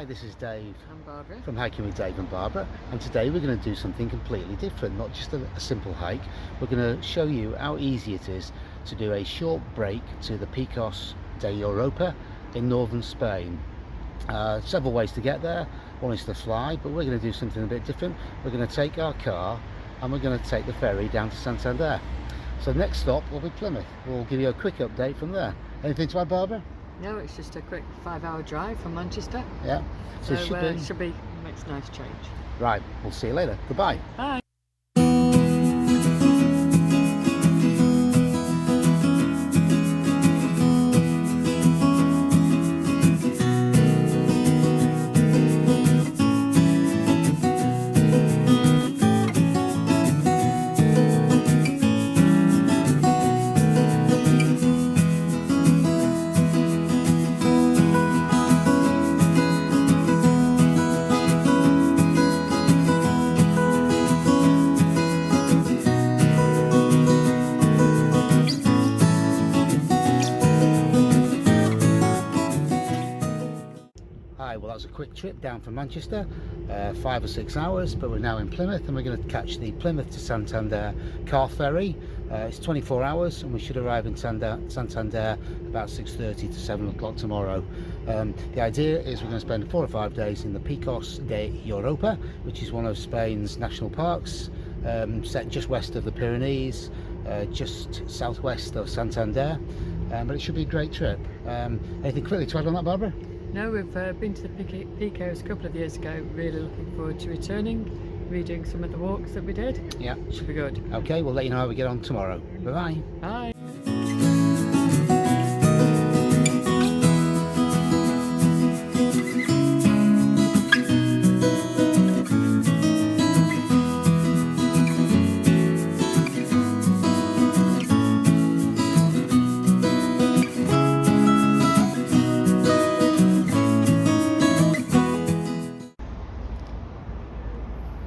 this is Dave I'm Barbara. from Hiking with Dave and Barbara, and today we're going to do something completely different, not just a simple hike. We're going to show you how easy it is to do a short break to the Picos de Europa in northern Spain. Several ways to get there. One is to fly, but we're going to do something a bit different. We're going to take our car and we're going to take the ferry down to Santander. So next stop will be Plymouth. We'll give you a quick update from there. Anything to add, Barbara? No, it's just a quick 5-hour drive from Manchester. Yeah. So it should be makes a nice change. Right, we'll see you later. Goodbye. Bye. Hi, well that was a quick trip down from Manchester, 5 or 6 hours, but we're now in Plymouth and we're going to catch the Plymouth to Santander car ferry. It's 24 hours and we should arrive in Santander about 6:30 to 7 o'clock tomorrow. The idea is we're going to spend 4 or 5 days in the Picos de Europa, which is one of Spain's national parks, set just west of the Pyrenees, just southwest of Santander, but it should be a great trip. Anything quickly to add on that, Barbara? No, we've been to the Picos a couple of years ago. Really looking forward to returning, redoing some of the walks that we did. Yeah. Should be good. Okay, we'll let you know how we get on tomorrow. Bye-bye. Bye.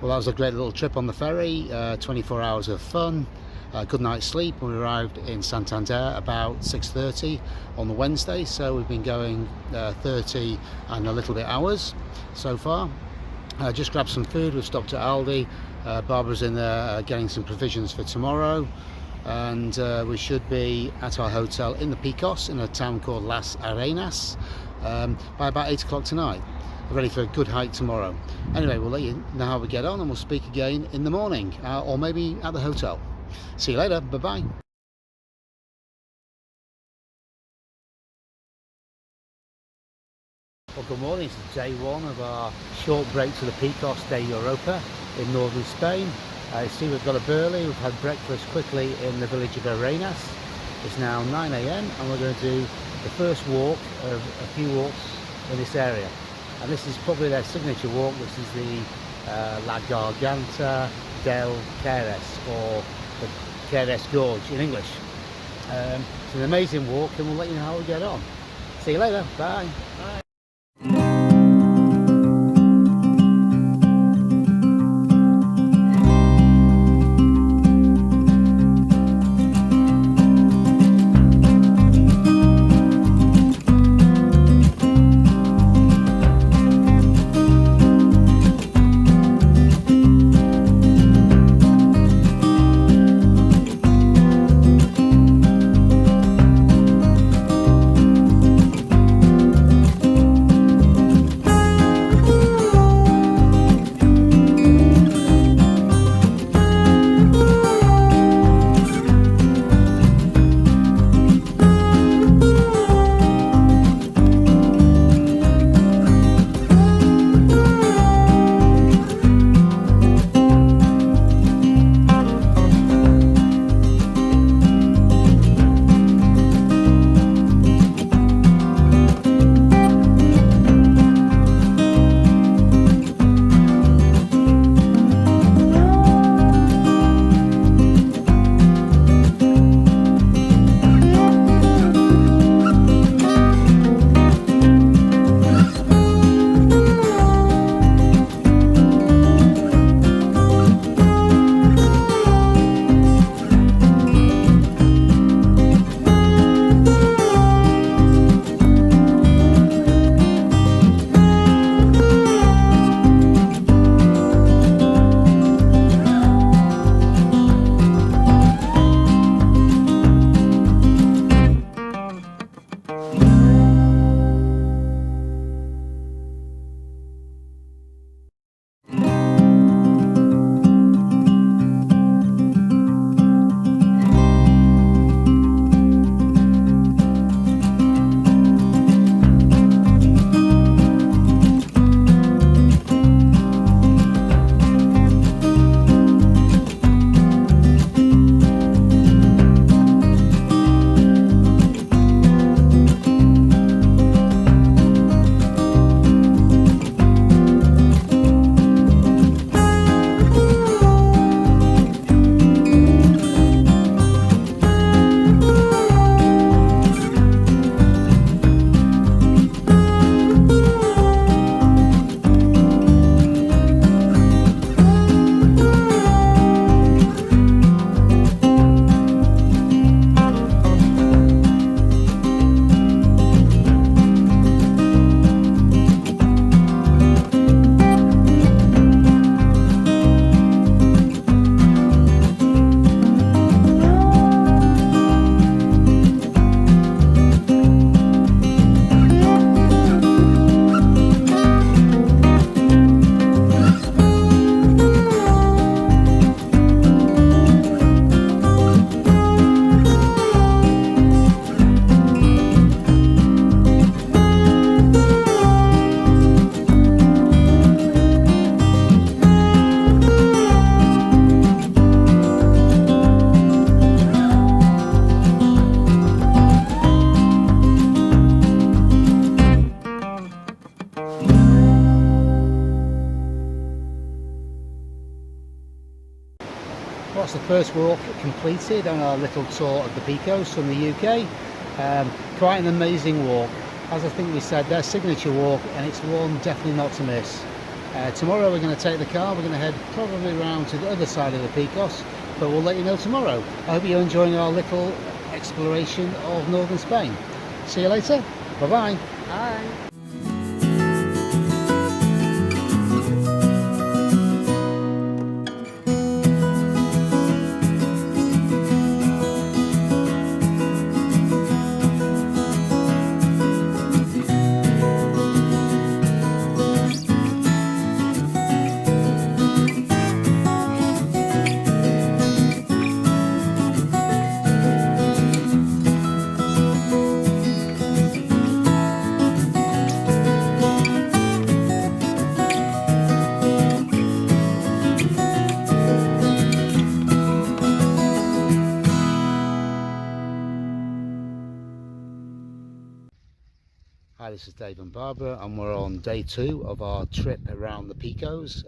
Well, that was a great little trip on the ferry, 24 hours of fun, good night's sleep. We arrived in Santander about 6:30 on the Wednesday, so we've been going 30 and a little bit hours so far. Just grabbed some food, we've stopped at Aldi, Barbara's in there getting some provisions for tomorrow, and we should be at our hotel in the Picos in a town called Las Arenas by about 8 o'clock tonight. Ready for a good hike tomorrow. Anyway, we'll let you know how we get on and we'll speak again in the morning, or maybe at the hotel. See you later. Bye-bye. Well, good morning. It's day one of our short break to the Picos de Europa in northern Spain. You see we've got a burley. We've had breakfast quickly in the village of Arenas. It's now 9 AM and we're going to do the first walk of a few walks in this area. And this is probably their signature walk. This is the La Garganta del Queres, or the Queres Gorge in English. It's an amazing walk and we'll let you know how we get on. See you later. Bye. Bye. that's the first walk completed on our little tour of the Picos from the UK. Quite an amazing walk. As I think we said, their signature walk, and it's one definitely not to miss. Tomorrow we're going to take the car, we're going to head probably round to the other side of the Picos, but we'll let you know tomorrow. I hope you're enjoying our little exploration of northern Spain. See you later. Bye-bye. Bye. Hi, this is Dave and Barbara, and we're on day 2 of our trip around the Picos,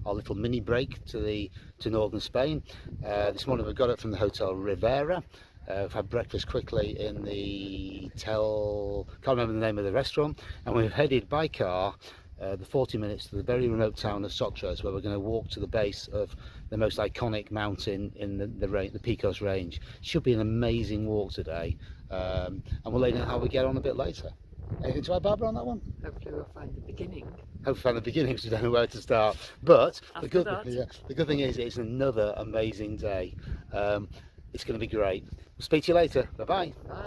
our little mini break to northern Spain. This morning we got up from the Hotel Rivera. We've had breakfast quickly in the can't remember the name of the restaurant, and we've headed by car the 40 minutes to the very remote town of Sotras, where we're going to walk to the base of the most iconic mountain in the Picos range. Should be an amazing walk today, and we'll let you know how we get on a bit later. Anything to add, Barbara, on that one? Hopefully we'll find the beginning. Hopefully find the beginning, because we don't know where to start. But the After good thing is it's another amazing day. It's going to be great. We'll speak to you later. Bye-bye. Bye.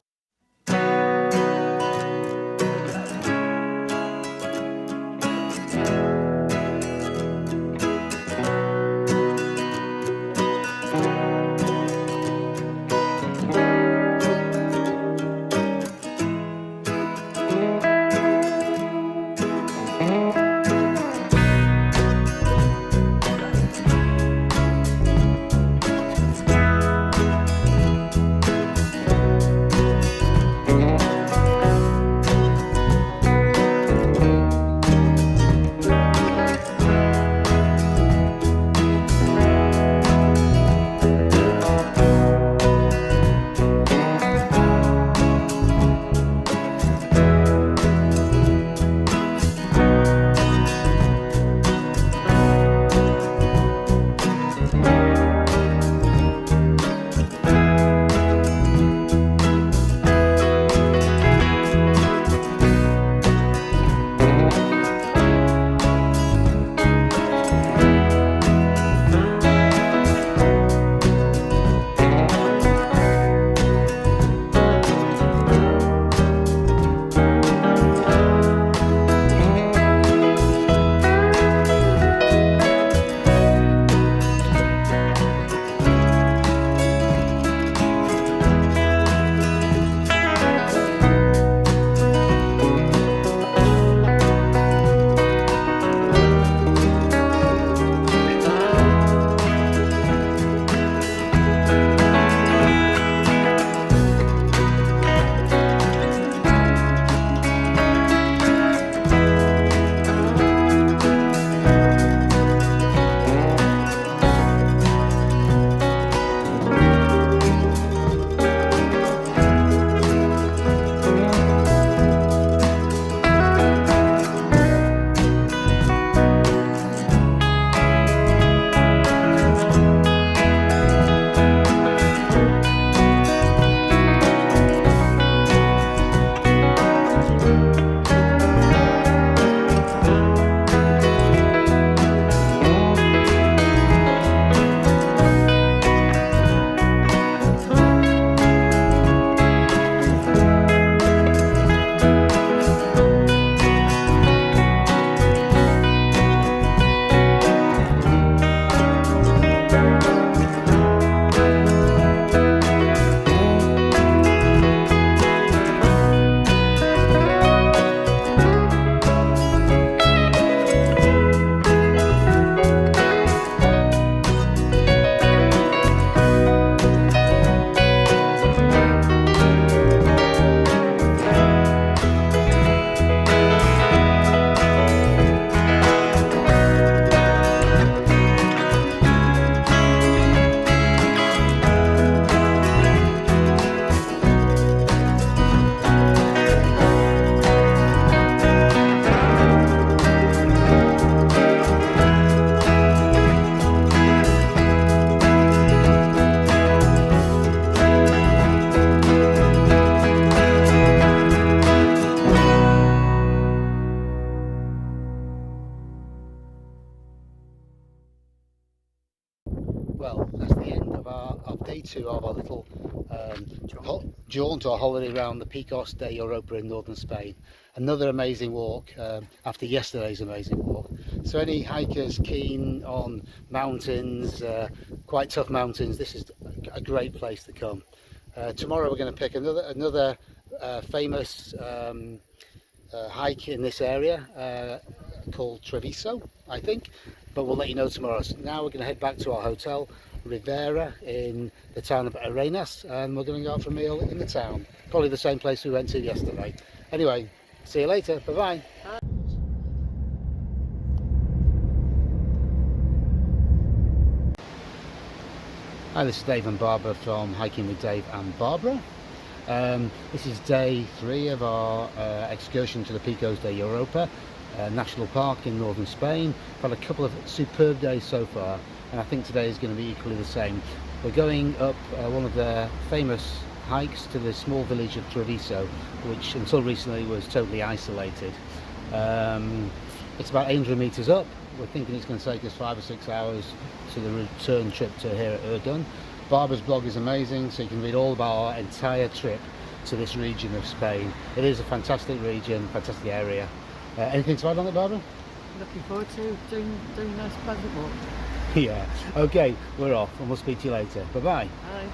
2 of our little jaunt or holiday around the Picos de Europa in northern Spain. Another amazing walk after yesterday's amazing walk. So any hikers keen on mountains, quite tough mountains, this is a great place to come. Tomorrow we're going to pick another famous hike in this area called Treviso, I think, but we'll let you know tomorrow. So now we're going to head back to our hotel Rivera in the town of Arenas, and we're going to go out for a meal in the town, probably the same place we went to yesterday. Anyway, see you later. Bye bye. Hi, this is Dave and Barbara from Hiking with Dave and Barbara. This is day 3 of our excursion to the Picos de Europa National Park in northern Spain. We've had a couple of superb days so far, and I think today is going to be equally the same. We're going up one of the famous hikes to the small village of Treviso, which until recently was totally isolated. It's about 800 meters up. We're thinking it's going to take us 5 or 6 hours to the return trip to here at Urdun. Barbara's blog is amazing, so you can read all about our entire trip to this region of Spain. It is a fantastic region, fantastic area. Anything to add on it, Barbara? Looking forward to doing a nice pleasant walk. Yeah, okay, we're off and we'll speak to you later. Bye-bye. Bye.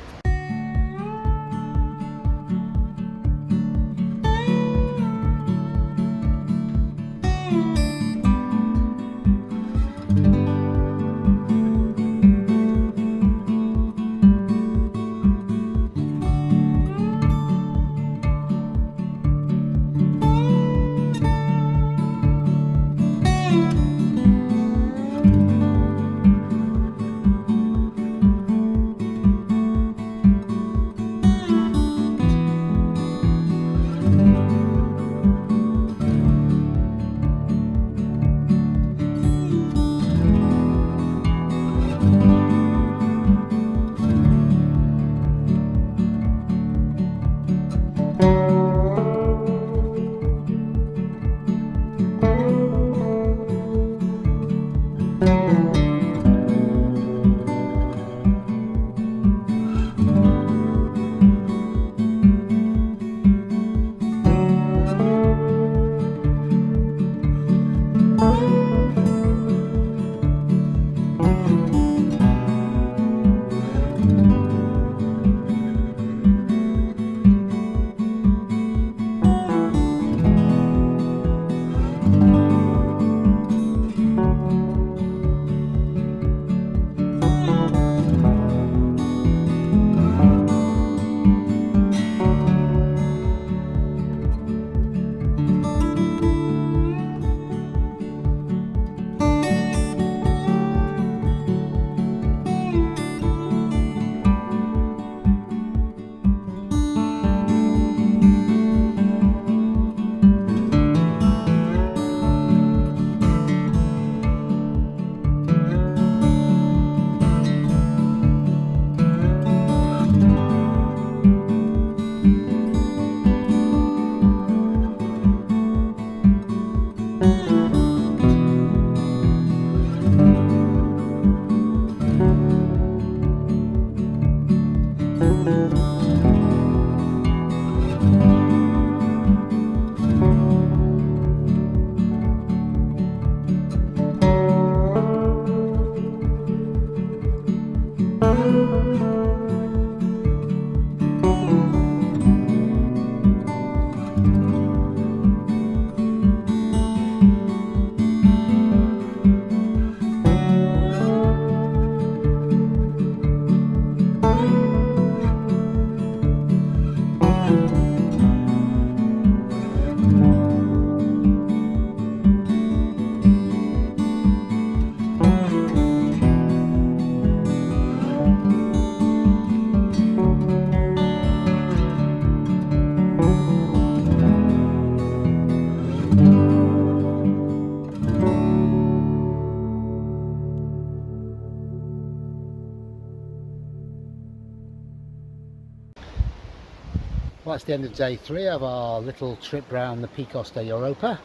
Well, that's the end of day 3 of our little trip round the Picos de Europa.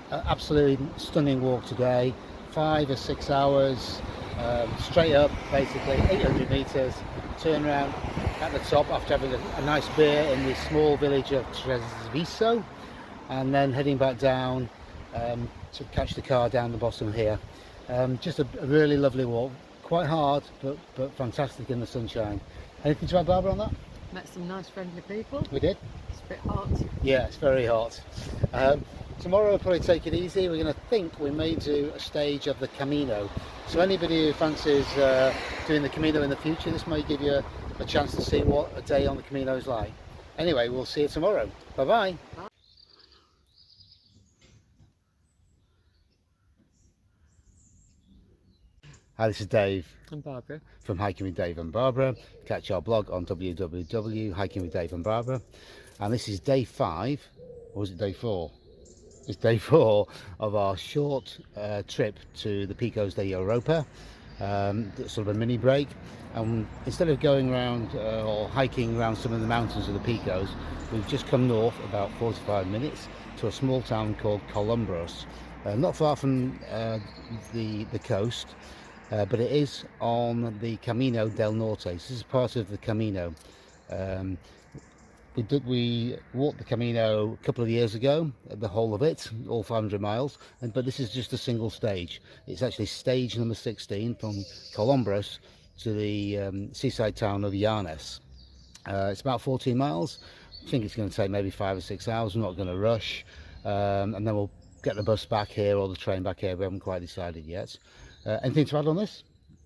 Absolutely stunning walk today, 5 or 6 hours, straight up, basically 800 meters, turn around at the top after having a nice beer in the small village of Treviso, and then heading back down to catch the car down the bottom here. Just a really lovely walk, quite hard but fantastic in the sunshine. Anything to add, Barbara, on that? Met some nice friendly people. We did. It's a bit hot. Yeah, it's very hot. Tomorrow we'll probably take it easy. We're going to think we may do a stage of the Camino. So anybody who fancies doing the Camino in the future, this may give you a chance to see what a day on the Camino is like. Anyway, we'll see you tomorrow. Bye bye. Hi, this is Dave. And Barbara. From Hiking with Dave and Barbara. Catch our blog on www.hikingwithdave and and this is day 5, or was it day 4? It's day 4 of our short trip to the Picos de Europa, sort of a mini break. And instead of going around or hiking around some of the mountains of the Picos, we've just come north about 45 minutes to a small town called Caminos, not far from the coast. But it is on the Camino del Norte. This is part of the Camino. We walked the Camino a couple of years ago, the whole of it, all 500 miles, but this is just a single stage. It's actually stage number 16 from Caminos to the seaside town of Llanes. It's about 14 miles. I think it's going to take maybe 5 or 6 hours. We're not going to rush, and then we'll get the bus back here or the train back here. We haven't quite decided yet. Anything to add on this?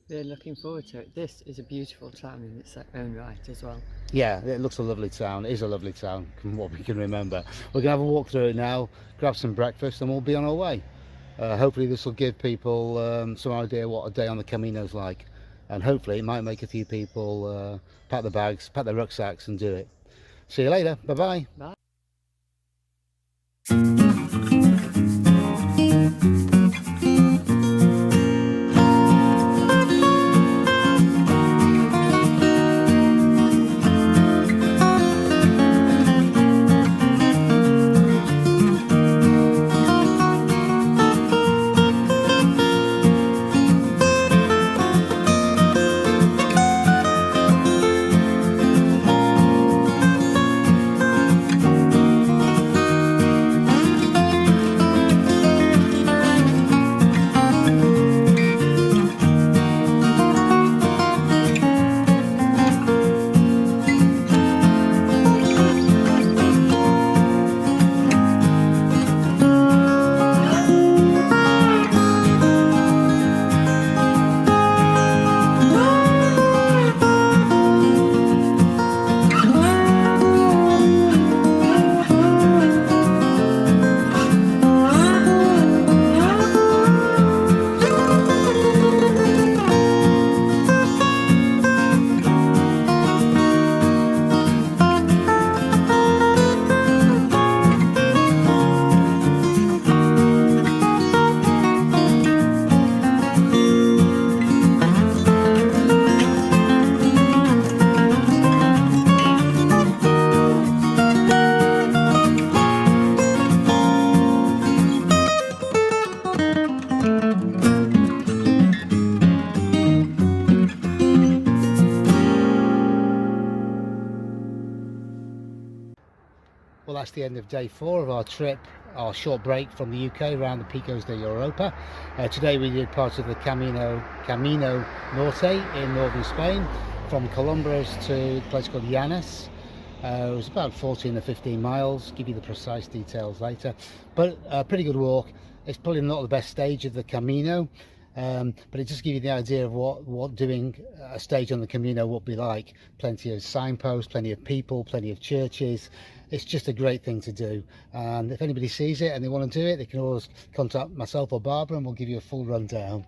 We're looking forward to it. This is a beautiful town in its own right as well. Yeah, it looks a lovely town. It is a lovely town from what we can remember. We're going to have a walk through it now, grab some breakfast, and we'll be on our way. Hopefully this will give people some idea what a day on the Camino's like, and hopefully it might make a few people pack their bags, pack their rucksacks and do it. See you later. Bye-bye. Bye. Well, that's the end of day 4 of our trip, our short break from the UK around the Picos de Europa. Today we did part of the Camino Norte in northern Spain, from Colombres to a place called Llanes. It was about 14 or 15 miles, give you the precise details later, but a pretty good walk. It's probably not the best stage of the Camino, but it just gives you the idea of what doing a stage on the Camino would be like. Plenty of signposts, plenty of people, plenty of churches. It's just a great thing to do, and if anybody sees it and they want to do it, they can always contact myself or Barbara and we'll give you a full rundown.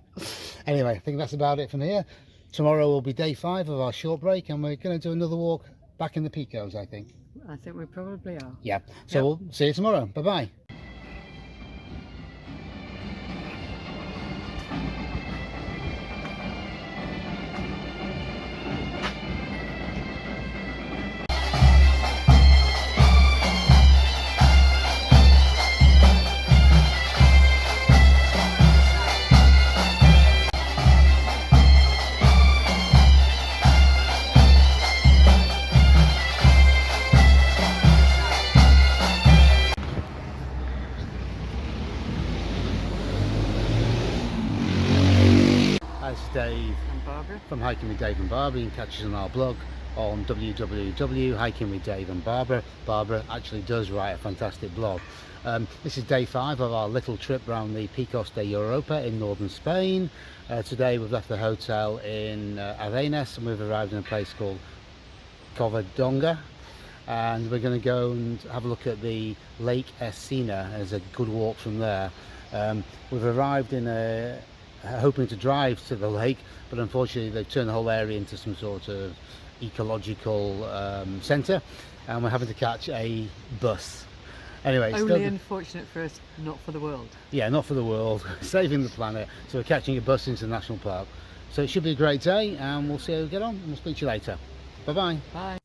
Anyway, I think that's about it from here. Tomorrow will be day 5 of our short break, and we're going to do another walk back in the Picos, I think. I think we probably are. Yeah, so we'll see you tomorrow. Bye bye. Dave And Barbara. from Hiking with Dave and Barbara. You can catch us on our blog on www.hikingwithdave and Barbara. Barbara actually does write a fantastic blog. This is day 5 of our little trip around the Picos de Europa in northern Spain. Today we've left the hotel in Arenas and we've arrived in a place called Covadonga, and we're going to go and have a look at the Lake Escena. There's a good walk from there. We've arrived in hoping to drive to the lake, but unfortunately they've turned the whole area into some sort of ecological centre, and we're having to catch a bus. Anyway, Only unfortunate for us, not for the world. Yeah, not for the world, saving the planet. So we're catching a bus into the national park. So it should be a great day, and we'll see how we get on, and we'll speak to you later. Bye-bye. Bye.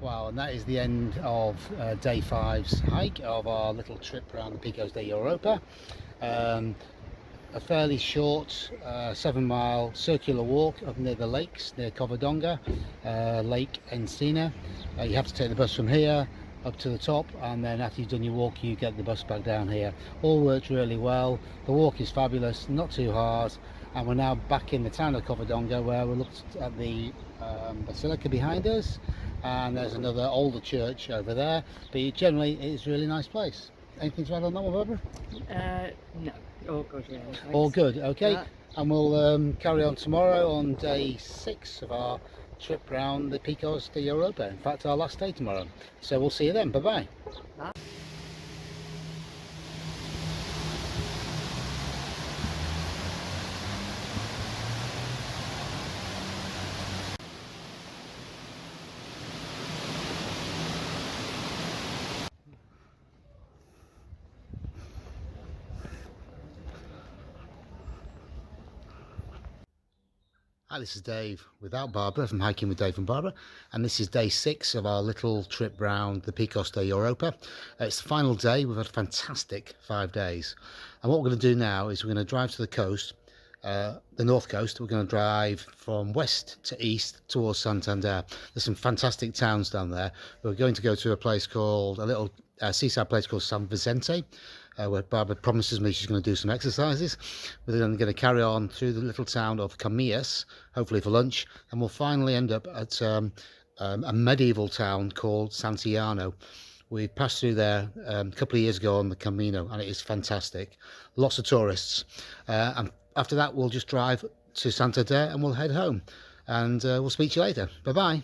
Wow, and that is the end of day 5's hike of our little trip around the Picos de Europa. A fairly short 7-mile circular walk up near the lakes, near Covadonga, Lake Encina. You have to take the bus from here up to the top, and then after you've done your walk you get the bus back down here. All works really well. The walk is fabulous, not too hard, and we're now back in the town of Covadonga, where we looked at the basilica behind us, and there's another older church over there, but generally it's a really nice place. Anything to add on that one, Barbara? No, all good really. Thanks. All good, okay. Yeah. And we'll carry on tomorrow on day 6 of our trip round the Picos de Europa. In fact, our last day tomorrow. So we'll see you then. Bye-bye. Bye. Hi, this is Dave without Barbara from Hiking with Dave and Barbara, and this is day 6 of our little trip round the Picos de Europa. It's the final day. We've had a fantastic 5 days, and what we're going to do now is we're going to drive to the coast, the north coast. We're going to drive from west to east towards Santander. There's some fantastic towns down there. We're going to go to a place called, a little seaside place called San Vicente, where Barbara promises me she's going to do some exercises. We're then going to carry on through the little town of Caminos, hopefully for lunch, and we'll finally end up at a medieval town called Santillano, We passed through there a couple of years ago on the Camino, and it is fantastic. Lots of tourists. And after that, we'll just drive to Santander and we'll head home. And we'll speak to you later. Bye-bye.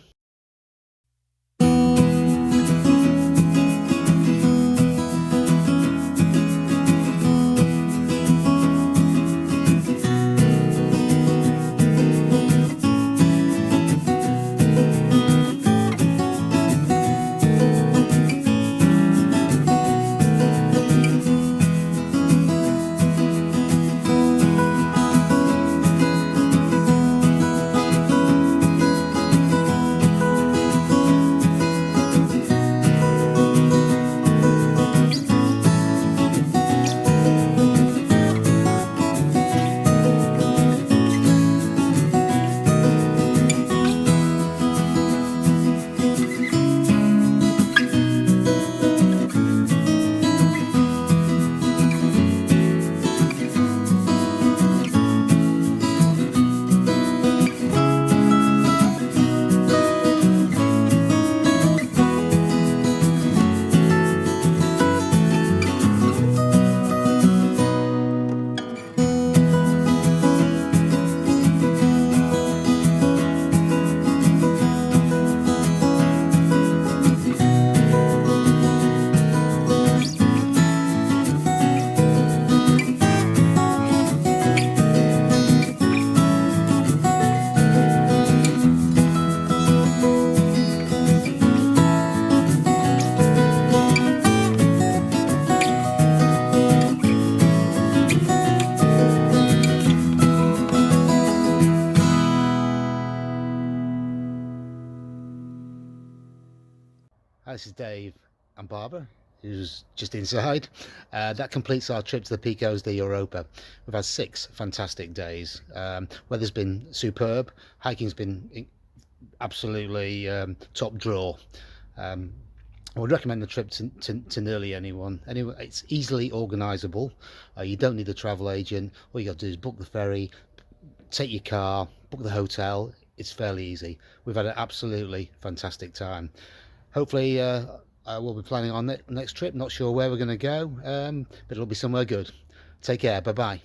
Hi, this is Dave and Barbara, who's just inside. That completes our trip to the Picos de Europa. We've had 6 fantastic days. Weather's been superb. Hiking's been absolutely top draw. I would recommend the trip to nearly anyone. Anyway, it's easily organisable. You don't need a travel agent. All you got to do is book the ferry, take your car, book the hotel. It's fairly easy. We've had an absolutely fantastic time. Hopefully we'll be planning on the next trip. Not sure where we're going to go, but it'll be somewhere good. Take care. Bye bye.